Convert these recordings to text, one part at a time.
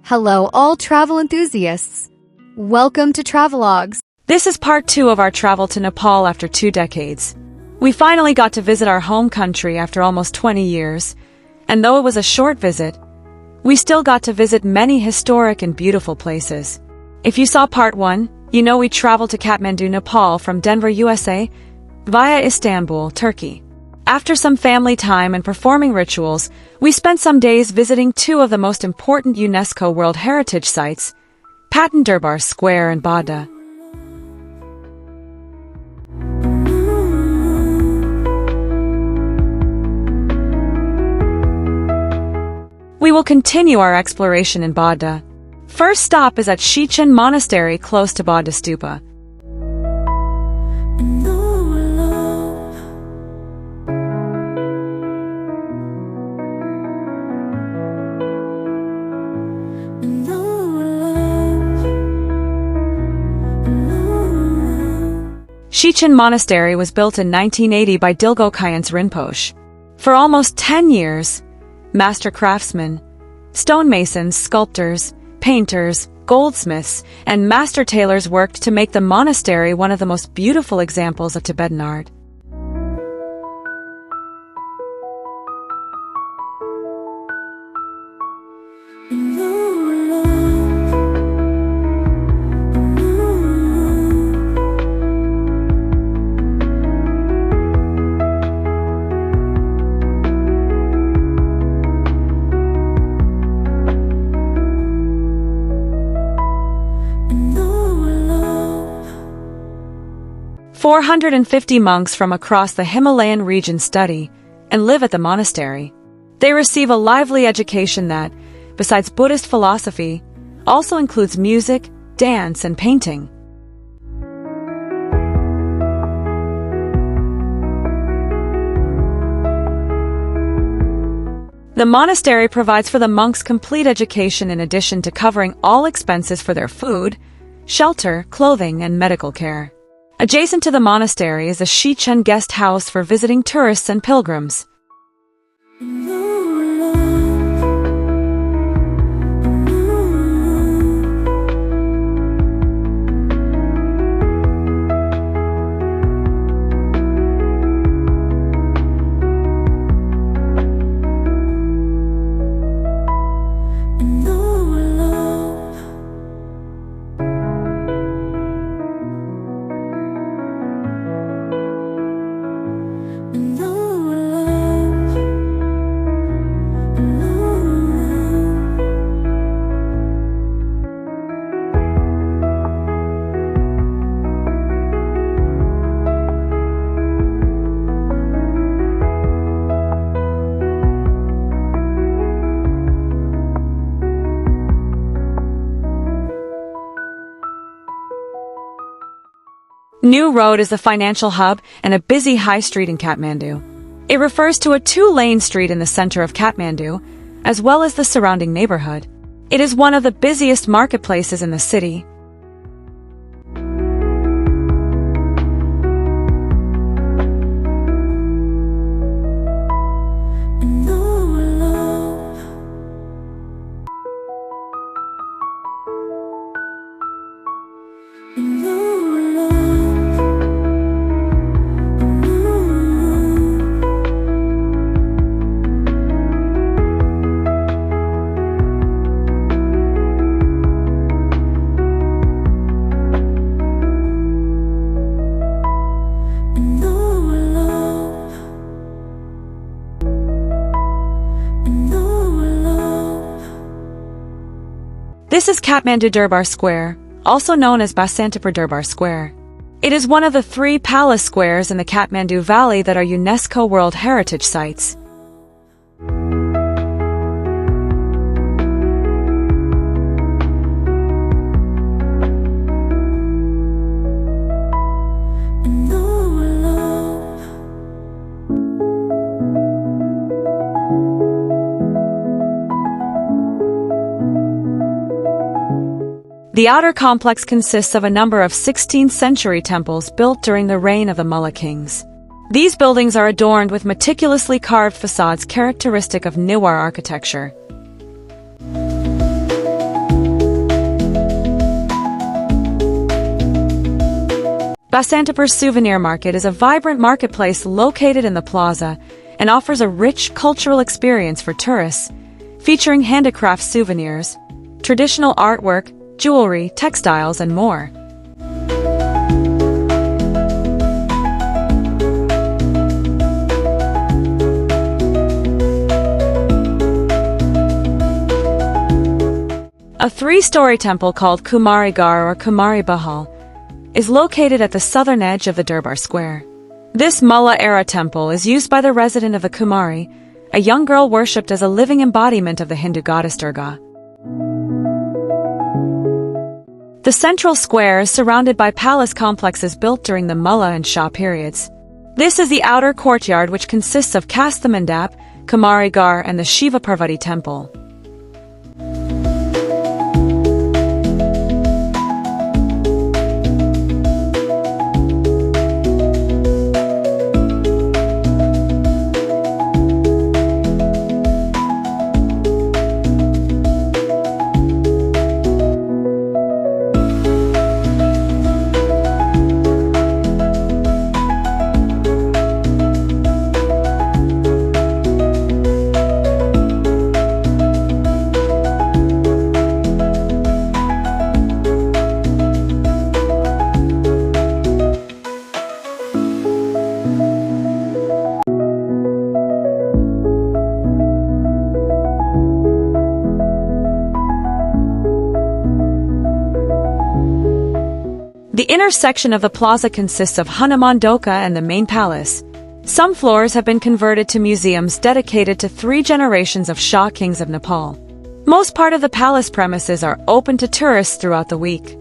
Hello all travel enthusiasts. Welcome to Travelogues. This is part 2 of our travel to Nepal after 2 decades. We finally got to visit our home country after almost 20 years, and though it was a short visit, we still got to visit many historic and beautiful places. If you saw part 1, you know we traveled to Kathmandu, Nepal from Denver, USA, via Istanbul, Turkey. After some family time and performing rituals, we spent some days visiting 2 of the most important UNESCO World Heritage Sites, Durbar Square and Bodh. We will continue our exploration in Bodh. First stop is at Shechen monastery close to Bodh Stupa. Shechen Monastery was built in 1980 by Dilgo Khyentse Rinpoche. For almost 10 years, master craftsmen, stonemasons, sculptors, painters, goldsmiths, and master tailors worked to make the monastery one of the most beautiful examples of Tibetan art. Four 450 monks from across the Himalayan region study and live at the monastery. They receive a lively education that, besides Buddhist philosophy, also includes music, dance, and painting. The monastery provides for the monks complete education in addition to covering all expenses for their food, shelter, clothing, and medical care. Adjacent to the monastery is a Shechen guest house for visiting tourists and pilgrims. New Road is the financial hub and a busy high street in Kathmandu. It refers to a 2-lane street in the center of Kathmandu, as well as the surrounding neighborhood. It is one of the busiest marketplaces in the city. This is Kathmandu Durbar Square, also known as Basantapur Durbar Square. It is one of the 3 palace squares in the Kathmandu Valley that are UNESCO World Heritage Sites. The outer complex consists of a number of 16th-century temples built during the reign of the Mullah kings. These buildings are adorned with meticulously carved facades characteristic of Newar architecture. Basantapur's Souvenir Market is a vibrant marketplace located in the plaza and offers a rich cultural experience for tourists, featuring handicraft souvenirs, traditional artwork, jewelry, textiles, and more. A three-story temple called Kumari Gar or Kumari Bahal is located at the southern edge of the Durbar Square. This Mullah-era temple is used by the resident of the Kumari, a young girl worshipped as a living embodiment of the Hindu goddess Durga. The central square is surrounded by palace complexes built during the Mullah and Shah periods. This is the outer courtyard, which consists of Kathmandu, Kumari Gar, and the Shiva Parvati temple. The inner section of the plaza consists of Hanuman Doka and the main palace. Some floors have been converted to museums dedicated to 3 generations of Shah kings of Nepal. Most part of the palace premises are open to tourists throughout the week.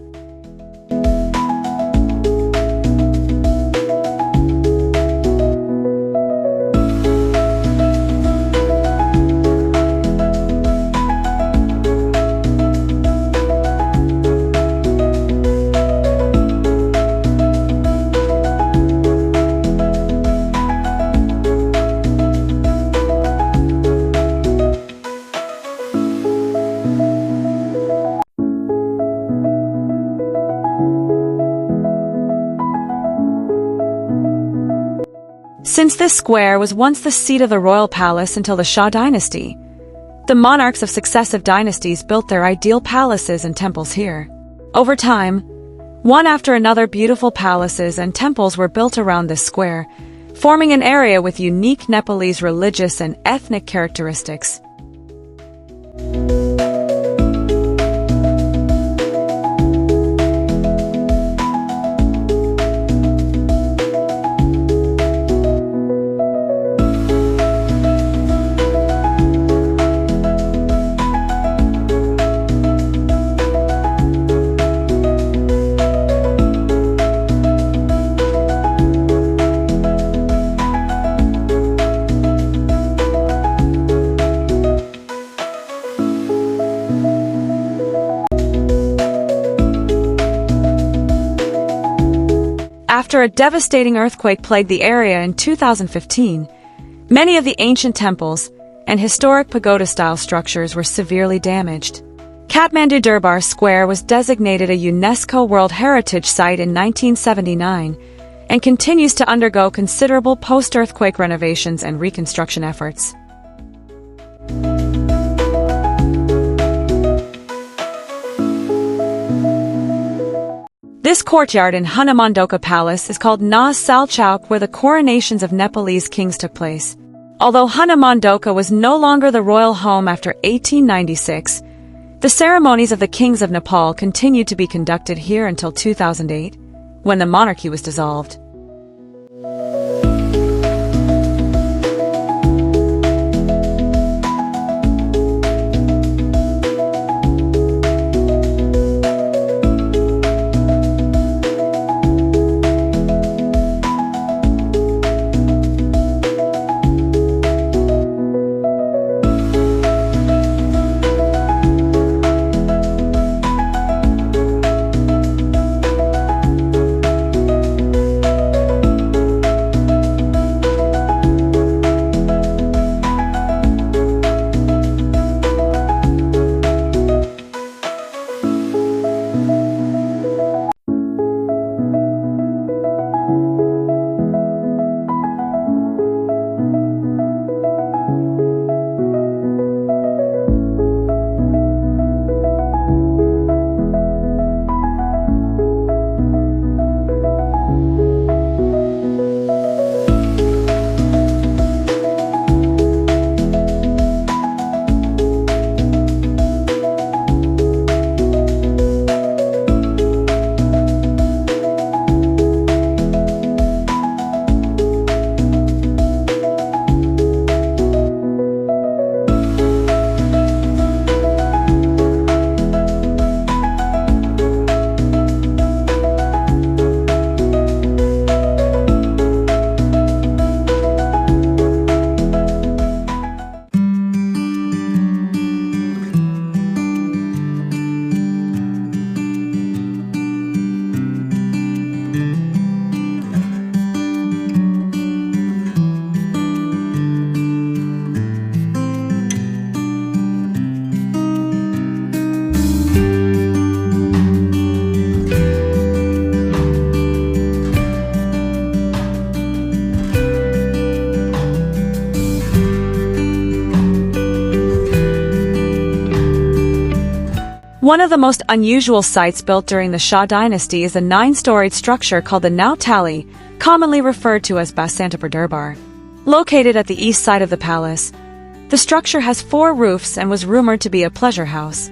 Since this square was once the seat of the royal palace until the Shah dynasty, the monarchs of successive dynasties built their ideal palaces and temples here. Over time, one after another beautiful palaces and temples were built around this square, forming an area with unique Nepalese religious and ethnic characteristics. After a devastating earthquake plagued the area in 2015, many of the ancient temples and historic pagoda-style structures were severely damaged. Kathmandu Durbar Square was designated a UNESCO World Heritage Site in 1979 and continues to undergo considerable post-earthquake renovations and reconstruction efforts. This courtyard in Hanumandoka Palace is called Nas Sal Chowk, where the coronations of Nepalese kings took place. Although Hanumandoka was no longer the royal home after 1896, the ceremonies of the kings of Nepal continued to be conducted here until 2008, when the monarchy was dissolved. One of the most unusual sites built during the Shah dynasty is a 9-storied structure called the Nautali, commonly referred to as Basantapur Durbar. Located at the east side of the palace, the structure has 4 roofs and was rumored to be a pleasure house.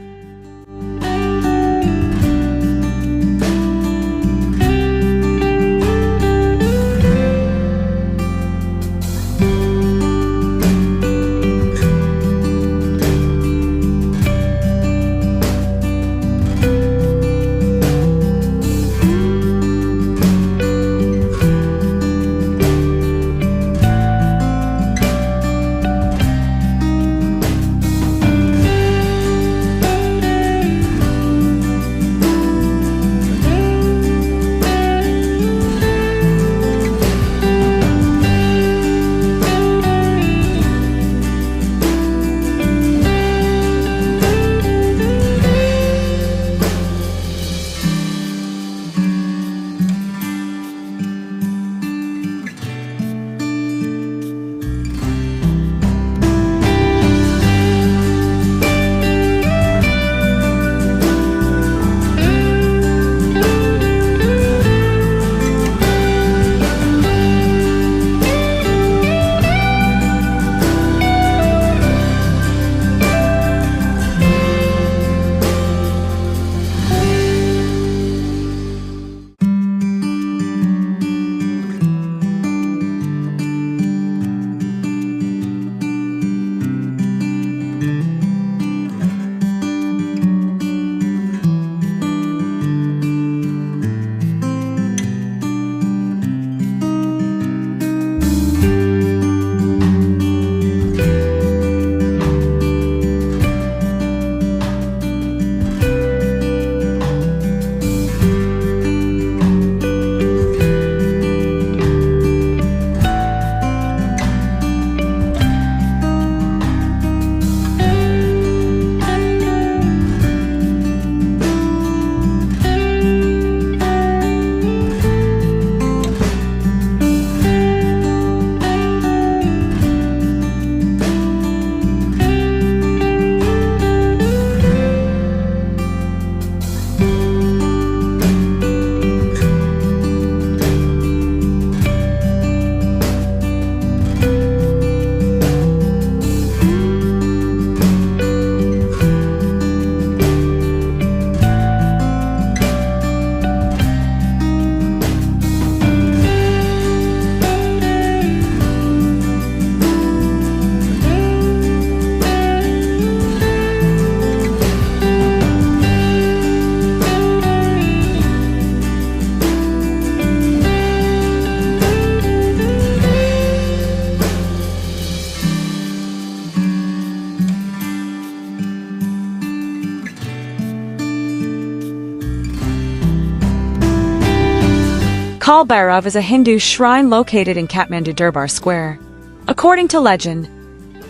Kaal Bhairav is a Hindu shrine located in Kathmandu Durbar Square. According to legend,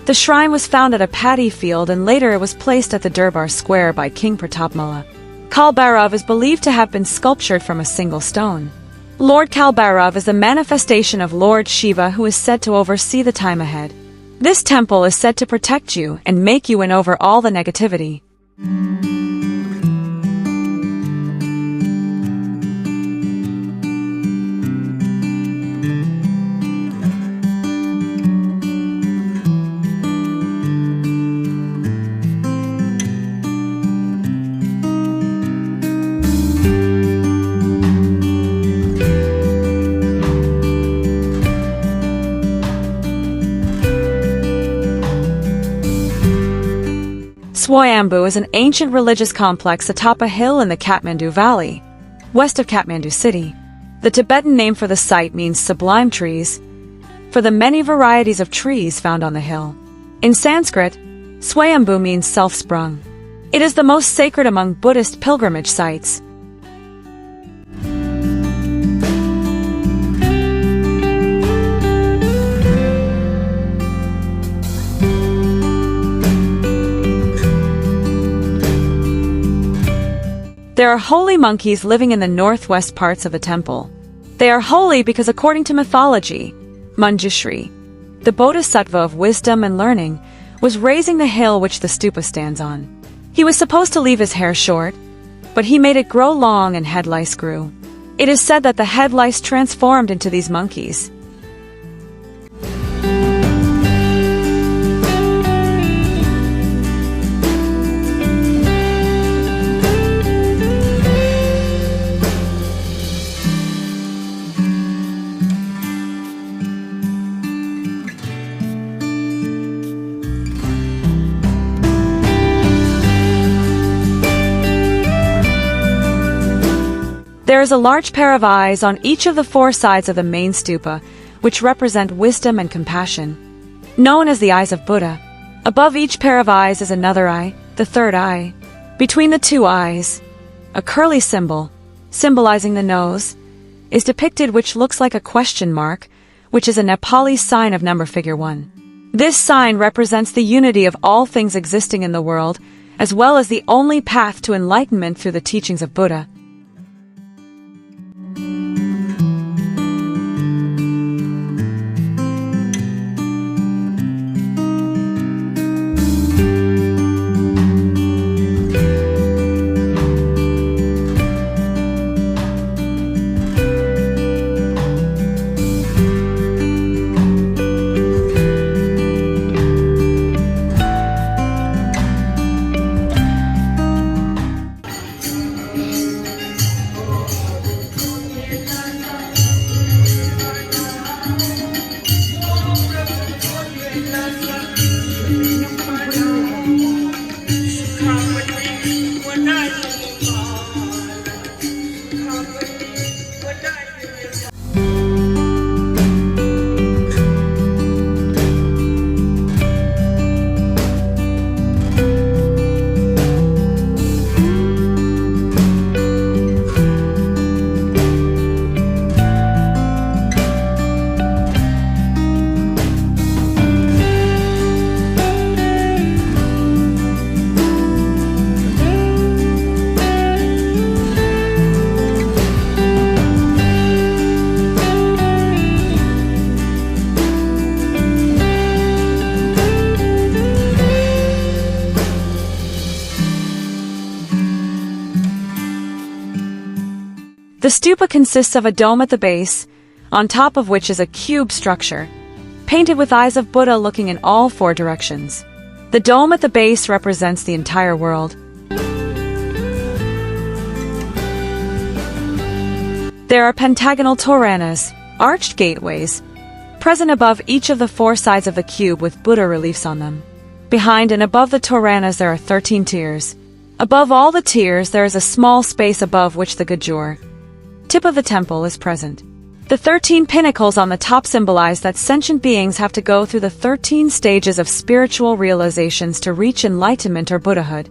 the shrine was found at a paddy field and later it was placed at the Durbar Square by King Pratapmala. Kaal Bhairav is believed to have been sculptured from a single stone. Lord Kaal Bhairav is a manifestation of Lord Shiva who is said to oversee the time ahead. This temple is said to protect you and make you win over all the negativity. Swoyambhunath is an ancient religious complex atop a hill in the Kathmandu Valley, west of Kathmandu city. The Tibetan name for the site means sublime trees, for the many varieties of trees found on the hill. In Sanskrit, Swayambhu means self-sprung. It is the most sacred among Buddhist pilgrimage sites. There are holy monkeys living in the northwest parts of the temple. They are holy because according to mythology, Manjushri, the bodhisattva of wisdom and learning, was raising the hill which the Stupa stands on. He was supposed to leave his hair short, but he made it grow long and head lice grew. It is said that the head lice transformed into these monkeys. There is a large pair of eyes on each of the 4 sides of the main stupa, which represent wisdom and compassion, known as the eyes of Buddha. Above each pair of eyes is another eye, the 3rd eye. Between the 2 eyes, a curly symbol, symbolizing the nose, is depicted, which looks like a question mark, which is a Nepali sign of number figure 1. This sign represents the unity of all things existing in the world, as well as the only path to enlightenment through the teachings of Buddha. The stupa consists of a dome at the base, on top of which is a cube structure, painted with eyes of Buddha looking in all 4 directions. The dome at the base represents the entire world. There are pentagonal toranas, arched gateways, present above each of the 4 sides of the cube with Buddha reliefs on them. Behind and above the toranas there are 13 tiers. Above all the tiers there is a small space above which the gajur, tip of the temple, is present. The 13 pinnacles on the top symbolize that sentient beings have to go through the 13 stages of spiritual realizations to reach enlightenment or Buddhahood.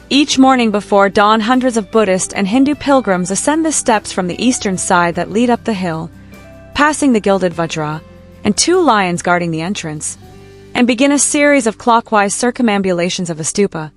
Each morning before dawn, hundreds of Buddhist and Hindu pilgrims ascend the steps from the eastern side that lead up the hill, passing the gilded Vajra and 2 lions guarding the entrance, and begin a series of clockwise circumambulations of the stupa.